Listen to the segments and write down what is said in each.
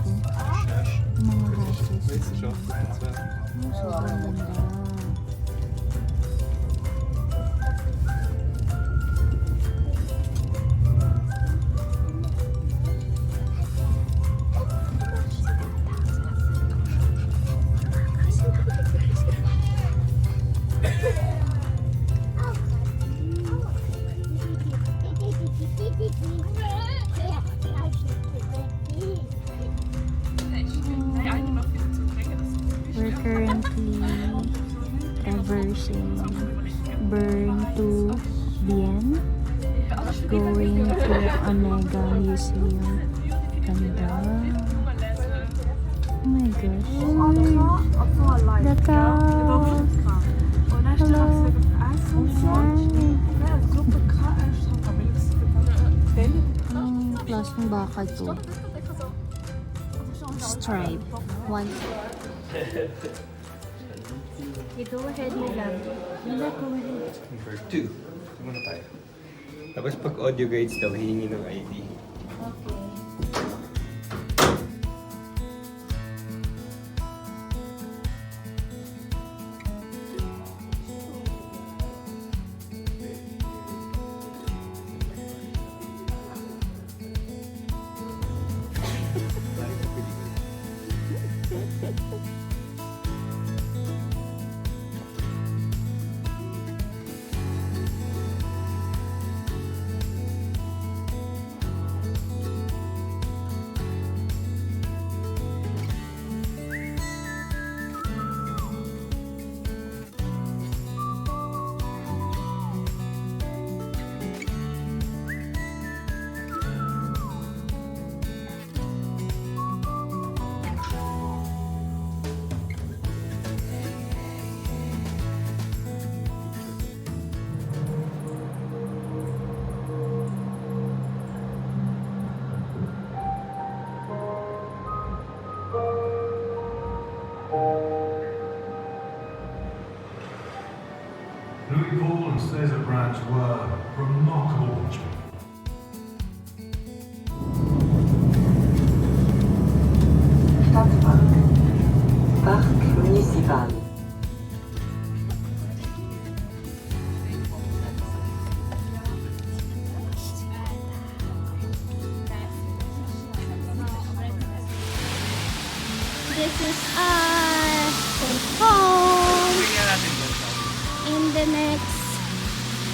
Mga hashes. Sobrang ganda. We're currently traversing Bern to Bien, going to Omega Museum. Ganda. Oh my gosh. The cow. Hello. Anong klaseng baka to? Stripe. One. Go ahead, Mila. Mila, go ahead. Number 2. Muna tayo. Tapos pag audio guides daw, hihingi ng ID. Okay. Louis Paul and Cesar Branch were remarkable watchmen. Stadtpark. Parc municipal. This is our home in the next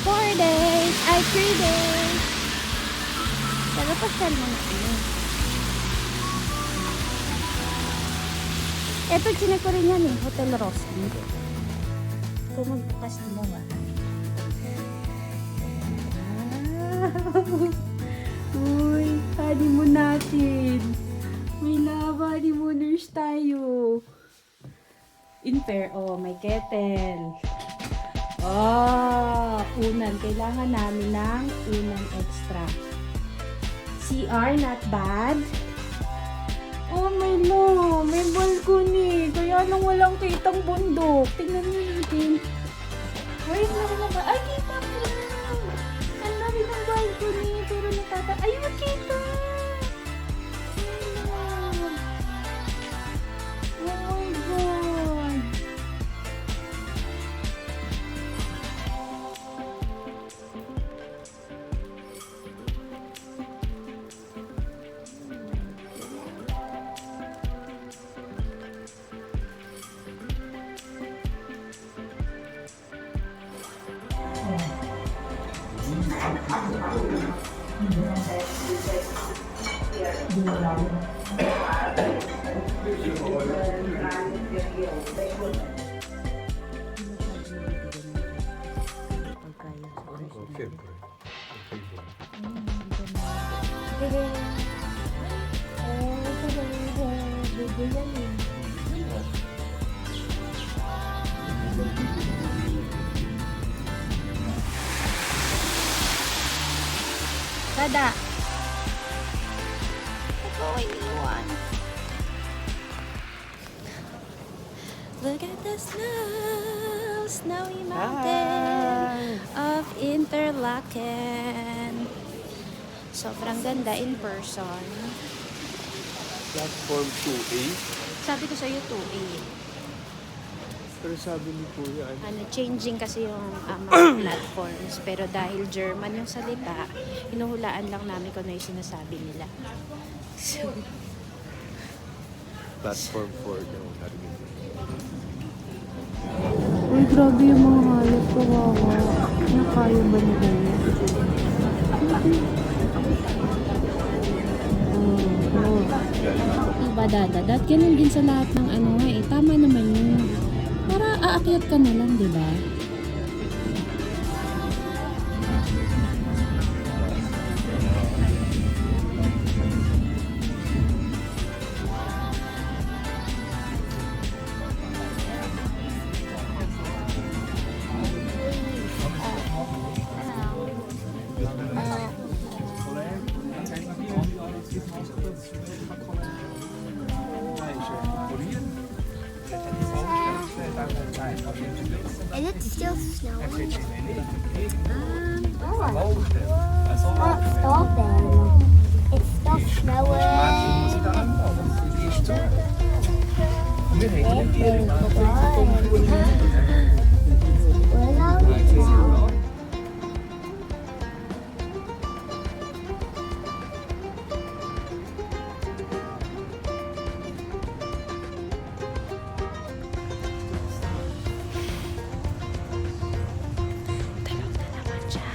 4 days, 3 days. Pero pasal mo na kami. Ito, chinek ko rin yan eh, Hotel Rosa. Kung magbukas mo ba? Uy, honeymoon natin. May lava, honeymooners tayo. In pair, may kettle. Unan. Kailangan namin ng unan extra. CR, not bad. May balcony. Kaya lang walang kitang bundok. Tingnan nyo natin. Wait lang naman. Ay, kita ko. Ang dami ng balcony. Pero ayun, kita. Oh my God. Dada. Ito ay iwan. Look at the snow, snowy mountain of Interlaken. Sobrang ganda in person. Platform 2A. Sabi ko sa'yo 2A. Pero sabi ni Kuya, Changing kasi yung mga platforms. Pero dahil German yung salita, hinuhulaan lang namin kung ano yung sinasabi nila. So, Platform 4 daw. Narinig ko. uy, grabe yung mga halot ko, wawa. Nakaya ba nila yun? Diba, Dada? Dahil ganun din sa lahat ng ano nga eh. Tama naman yun. Para aakyat ka na lang, diba? Is it still snowing? Not stopping. It stopped snowing. We're out now. Talog na naman siya.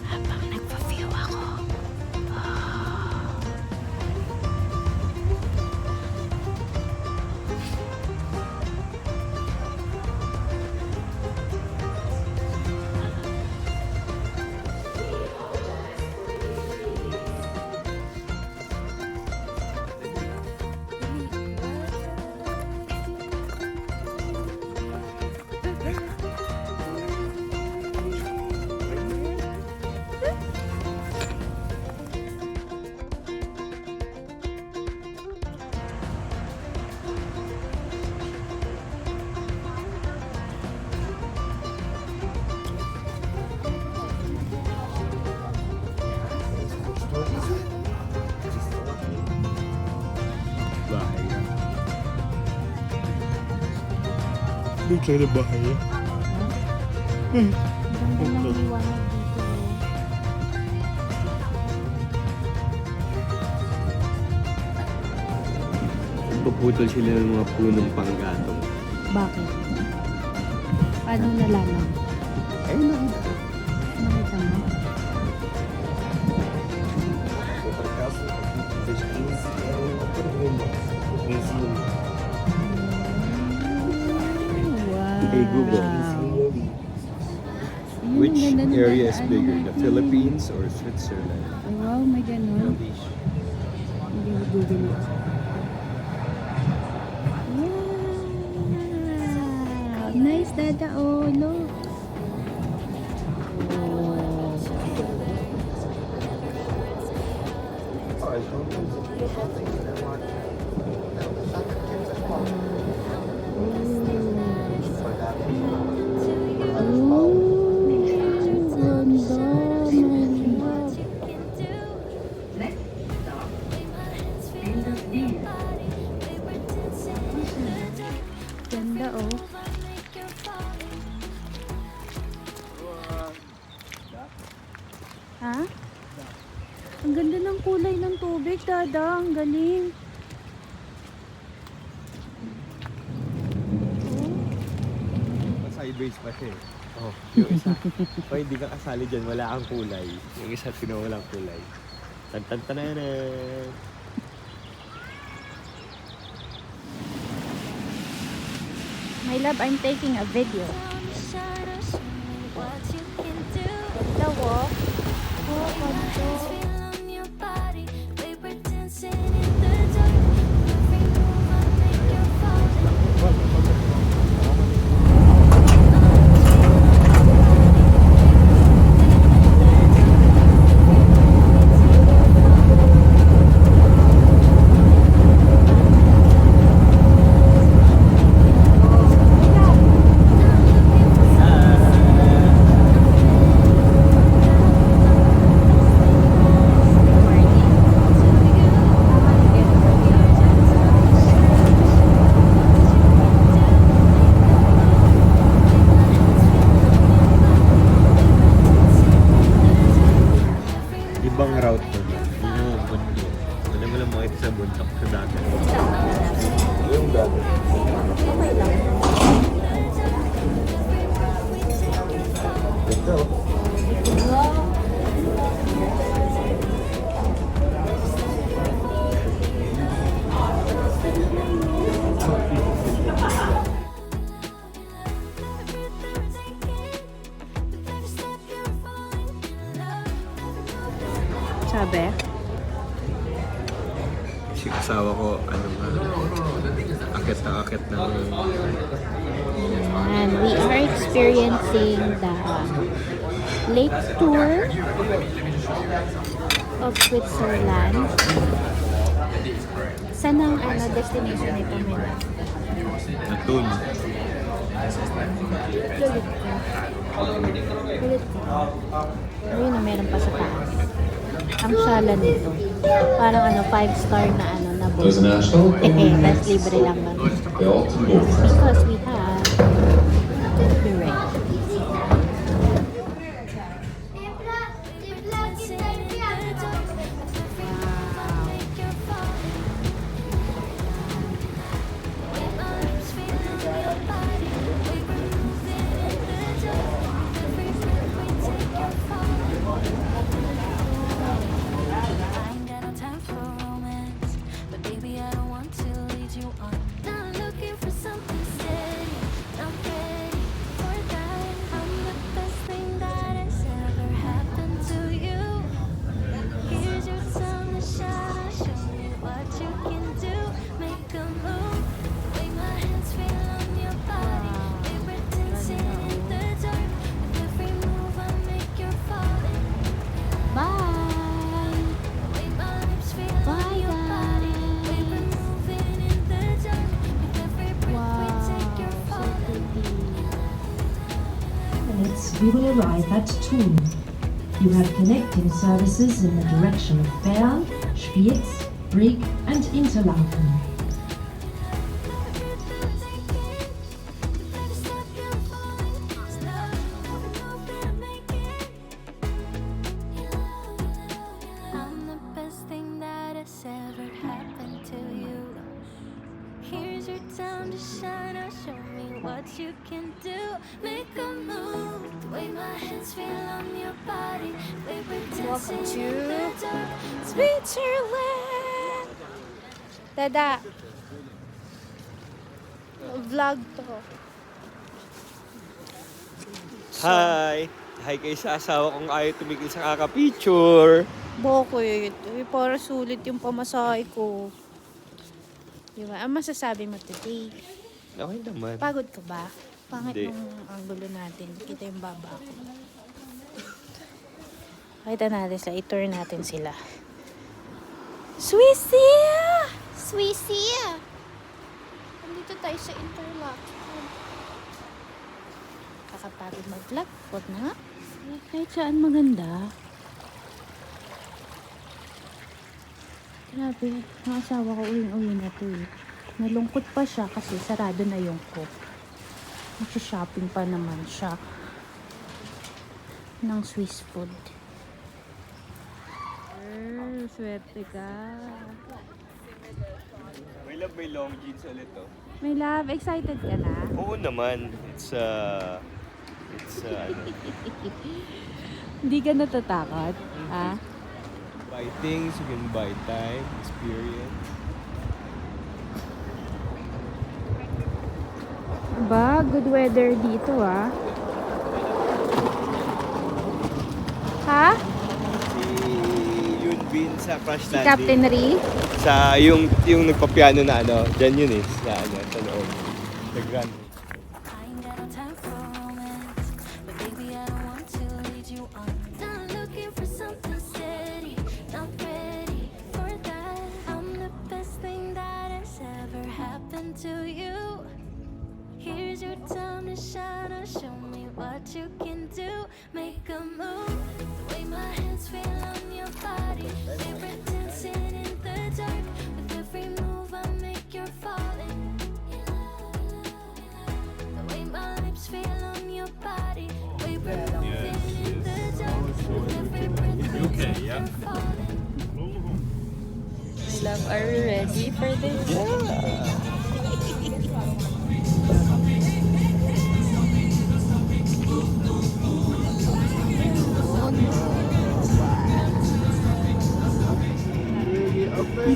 Habang nagpa-feel ako. Bahay na. Doon siya na bahay. Ganda ng liwanag dito. Puputol sila ng mga punong panggatong. Bakit? Paano nalaman? Ay, nakita. Nakita mo? Wow. Hey Google, Ayun, which ang ganda ng area is dadaanan bigger, the natin. Philippines or Switzerland? Ay, wow, may ganun. Hindi ko Google it. Wow! Nice, Dada. Oh, look. Ganda, oh. Ha? Ang ganda ng kulay ng tubig, Dada. Ang galing. Sideways pa siya eh. Oh, yung isa. Pag hindi ka kasali dyan, wala kang kulay. Yung isa, walang kulay. Tan-tan-tananan. My love, I'm taking a video. Ganda, oh. Oh, ganda. ganda oh. Sabi? Si asawa ko, ano nga, akit na akit ng... And we are experiencing the lake tour of Switzerland. Saan ang destination nito, Mila? Natun. Ulit ko. Ayun na, meron pa sa taas. Ang sala nito. Parang 5-star na na boat. National Tapos libre lang ba? Because we have direct. We will arrive at Thun. You have connecting services in the direction of Bern, Spiez, Brig and Interlaken. I'm the best thing that has ever happened to you. Here's your time to shine. Now show me what you can do. Make a move. The way my hands feel on your body. Welcome to Switzerland! Dada! Vlog to. Hi! Hi kayo sa asawa kong ayaw tumigil sa kaka-picture. Bakit? Para sulit yung pamasahe ko. Diba? Ang masasabi mo today? Okay naman. Pagod ka ba? Pangit Hindi. ng anggulo natin. Kita yung baba ko. Pakita natin sila. I-tour natin sila. Swissia! Swissia! Nandito tayo sa Interlaken. Kakapagod mag-vlog. Huwag na nga. Kahit saan maganda. Grabe. Ang asawa ko uwing-uwi na to eh. Nalungkot pa siya kasi sarado na yung cook. Magsha-shopping pa naman siya ng Swiss food. Swerte ka. May long jeans ulit oh. May love, excited ka na? Oo naman. It's Hindi ka natatakot? Ha? buy things, you can buy time, experience. Ba, good weather dito ah. Ha? Si Yun Bin sa Crash Si Landing. Captain Ri? Sa yung nagpapiano na dyan yun eh. Sa loob. The Grand. I ain't got no time for romance, but baby I don't want to lead you on. Not looking for something steady, not ready for that. I'm the best thing that has ever happened to you. Here's your time to shine. Now show me what you can do. Make a move. The way my hands feel on your body. Favorite dancing in the dark. With every move I make, you're falling. The way my lips feel on your body. We were moving in the dark. With every breath we take, you're falling. Love, are we ready for this?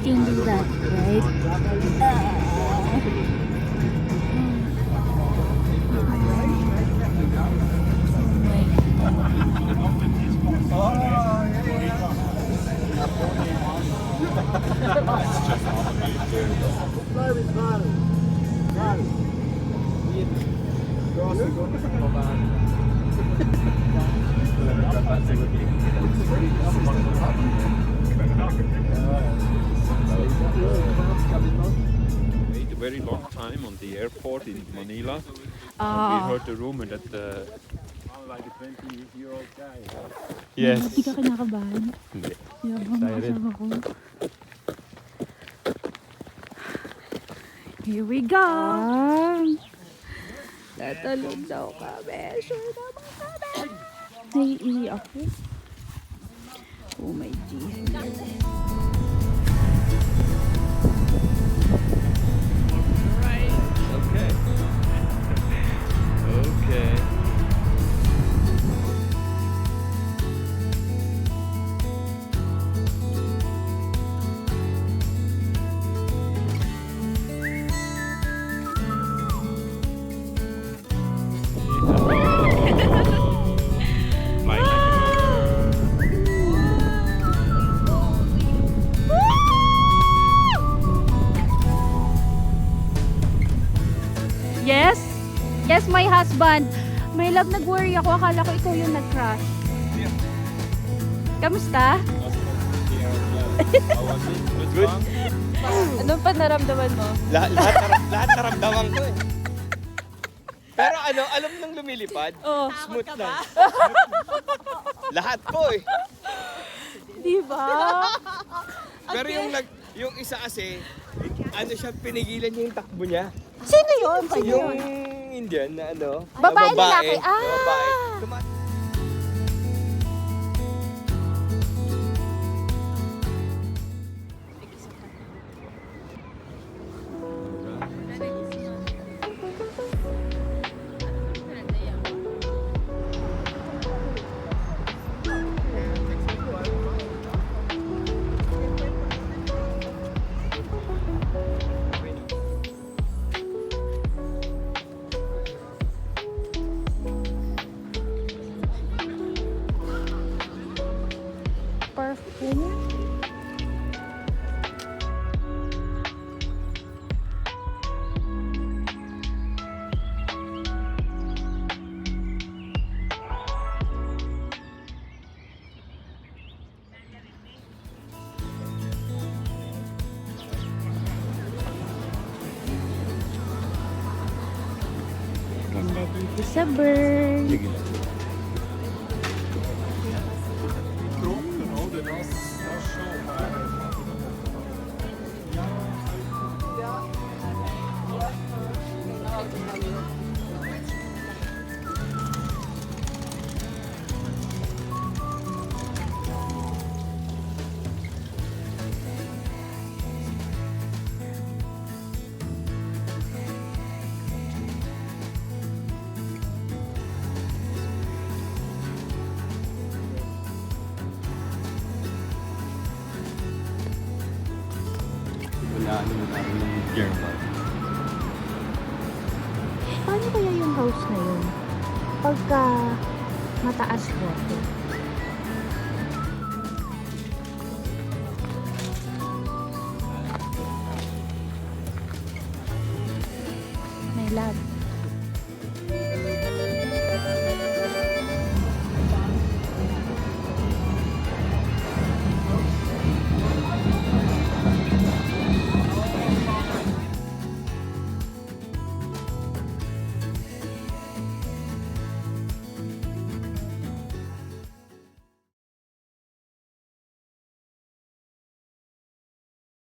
can do that, right? Wait a very long time on the airport in Manila. We heard the rumor that like a 20-year-old guy. Yes. Hindi ka kinakabahan. Hindi. Yabang Excited. kasama ko. Here we go! Natalog daw kami. Sure naman kami. Naiihi ako. Oh my Jesus. Okay. Okay. Yes? Yes, my husband. My love, nag-worry ako. Akala ko ikaw yung nag-crash. Kamusta? Good. Anong panaramdaman mo? Lahat naramdaman ko eh. Pero ano, alam nang lumilipad? Oh, Smooth lang. Lahat po eh. di ba? Pero yung isa kasi, ano siya, pinigilan niya yung takbo niya. Sino yun? Yung Indian na ano, Babae, na lalaki? Na babae. Ah! Perfume? Ganda dito sa Burn. Wala ng German. Paano kaya yung house na yun? Pagka mataas water. My love.